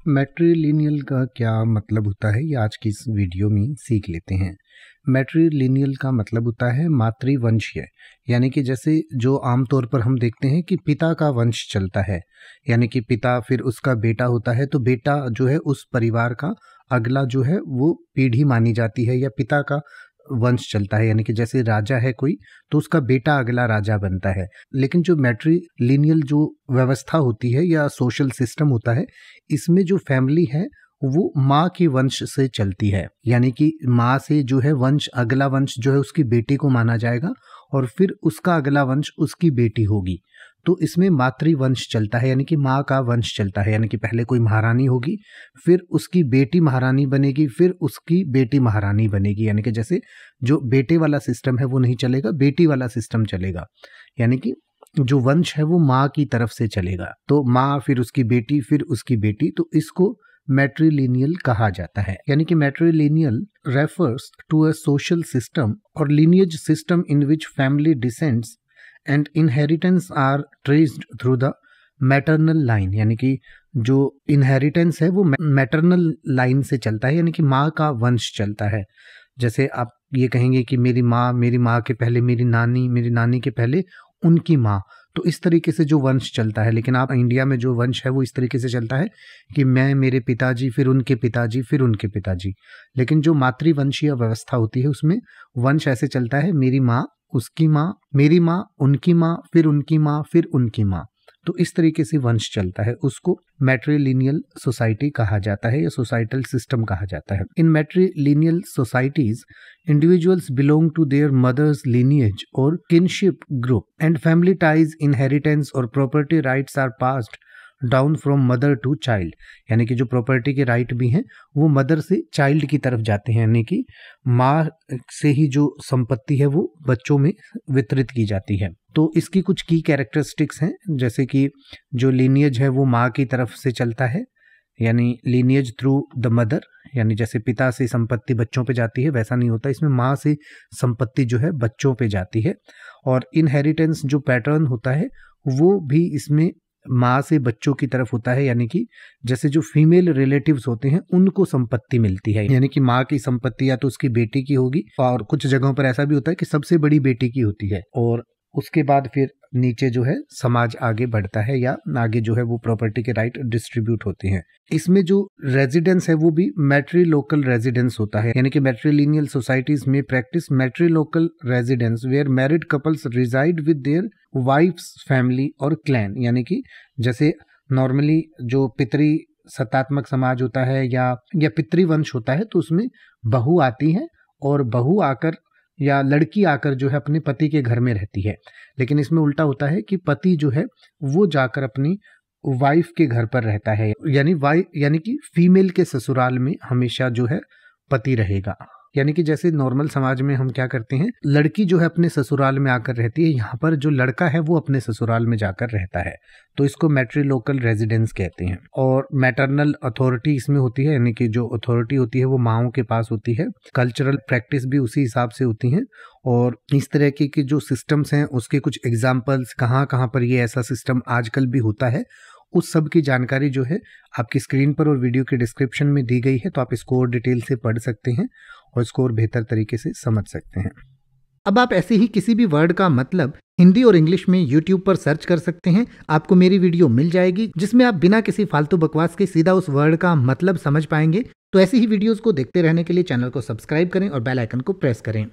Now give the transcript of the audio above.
मैट्रिलिनियल का क्या मतलब होता है, ये आज की इस वीडियो में सीख लेते हैं। मैट्रिलिनियल का मतलब होता है मातृवंशीय, यानी कि जैसे जो आमतौर पर हम देखते हैं कि पिता का वंश चलता है, यानी कि पिता फिर उसका बेटा होता है, तो बेटा जो है उस परिवार का अगला जो है वो पीढ़ी मानी जाती है, या पिता का वंश चलता है, यानी कि जैसे राजा है कोई तो उसका बेटा अगला राजा बनता है। लेकिन जो मैट्रिलिनियल जो व्यवस्था होती है या सोशल सिस्टम होता है, इसमें जो फैमिली है वो माँ के वंश से चलती है, यानी कि माँ से जो है वंश, अगला वंश जो है उसकी बेटी को माना जाएगा और फिर उसका अगला वंश उसकी बेटी होगी। तो इसमें मातृवंश चलता है, यानी कि माँ का वंश चलता है, यानी कि पहले कोई महारानी होगी, फिर उसकी बेटी महारानी बनेगी, फिर उसकी बेटी महारानी बनेगी, यानी कि जैसे जो बेटे वाला सिस्टम है वो नहीं चलेगा, बेटी वाला सिस्टम चलेगा, यानी कि जो वंश है वो माँ की तरफ से चलेगा। तो माँ, फिर उसकी बेटी, फिर उसकी बेटी, तो इसको मैट्रिलिनियल कहा जाता है। यानी कि matrilineal refers to a social system और lineage system in which family descends and inheritance are traced through the maternal line, यानी कि जो इनहेरिटेंस है वो मैटरनल लाइन से चलता है, यानी कि माँ का वंश चलता है। जैसे आप ये कहेंगे कि मेरी माँ के पहले मेरी नानी के पहले उनकी माँ, तो इस तरीके से जो वंश चलता है। लेकिन आप इंडिया में जो वंश है वो इस तरीके से चलता है कि मैं, मेरे पिताजी, फिर उनके पिताजी, फिर उनके पिताजी। लेकिन जो मातृवंशीय व्यवस्था होती है उसमें वंश ऐसे चलता है, मेरी माँ, उसकी माँ, मेरी माँ, उनकी माँ, फिर उनकी माँ, फिर उनकी माँ। तो इस तरीके से वंश चलता है, उसको मैट्रिलिनियल सोसाइटी कहा जाता है या सोसाइटल सिस्टम कहा जाता है। इन मैट्रिलिनियल societies individuals belong to their mother's lineage or kinship group and family ties, inheritance or property rights are passed down from mother to child, यानी कि जो प्रॉपर्टी के राइट भी हैं वो मदर से चाइल्ड की तरफ जाते हैं, यानी कि माँ से ही जो संपत्ति है वो बच्चों में वितरित की जाती है। तो इसकी कुछ की कैरेक्टरिस्टिक्स हैं, जैसे कि जो लीनियज है वो माँ की तरफ से चलता है, यानी लीनियज थ्रू द मदर, यानी जैसे पिता से संपत्ति बच्चों पे जाती है वैसा नहीं होता, इसमें माँ से संपत्ति जो है बच्चों पे जाती है। और इनहेरिटेंस जो पैटर्न होता है वो भी इसमें माँ से बच्चों की तरफ होता है, यानी कि जैसे जो फीमेल रिलेटिव्स होते हैं उनको संपत्ति मिलती है, यानी कि माँ की संपत्ति या तो उसकी बेटी की होगी, और कुछ जगहों पर ऐसा भी होता है कि सबसे बड़ी बेटी की होती है, और उसके बाद फिर नीचे जो है समाज आगे बढ़ता है या आगे जो है वो प्रॉपर्टी के राइट डिस्ट्रीब्यूट होते हैं। इसमें जो रेजिडेंस है वो भी मैट्रिलोकल रेजिडेंस होता है, यानी कि मैट्रिलिनियल सोसाइटीज में practice matrilocal residence where married couples reside with their wife's family और क्लैन, यानी कि जैसे नॉर्मली जो पितृ सत्तात्मक समाज होता है या पितृवंश होता है तो उसमें बहू आती है और बहू आकर या लड़की आकर जो है अपने पति के घर में रहती है। लेकिन इसमें उल्टा होता है कि पति जो है वो जाकर अपनी वाइफ के घर पर रहता है, यानी कि फीमेल के ससुराल में हमेशा जो है पति रहेगा। यानी कि जैसे नॉर्मल समाज में हम क्या करते हैं, लड़की जो है अपने ससुराल में आकर रहती है, यहाँ पर जो लड़का है वो अपने ससुराल में जाकर रहता है, तो इसको मैट्रिलोकल रेजिडेंस कहते हैं। और मैटरनल अथॉरिटी इसमें होती है, यानी कि जो अथॉरिटी होती है वो माँओं के पास होती है, कल्चरल प्रैक्टिस भी उसी हिसाब से होती हैं। और इस तरह के जो सिस्टम्स हैं उसके कुछ एग्जाम्पल्स, कहाँ कहाँ पर ये ऐसा सिस्टम आजकल भी होता है, उस सब की जानकारी जो है आपकी स्क्रीन पर और वीडियो के डिस्क्रिप्शन में दी गई है, तो आप इसको और डिटेल से पढ़ सकते हैं और इसको और बेहतर तरीके से समझ सकते हैं। अब आप ऐसे ही किसी भी वर्ड का मतलब हिंदी और इंग्लिश में YouTube पर सर्च कर सकते हैं, आपको मेरी वीडियो मिल जाएगी जिसमें आप बिना किसी फालतू बकवास के सीधा उस वर्ड का मतलब समझ पाएंगे। तो ऐसी ही वीडियोस को देखते रहने के लिए चैनल को सब्सक्राइब करें और बेल आइकन को प्रेस करें।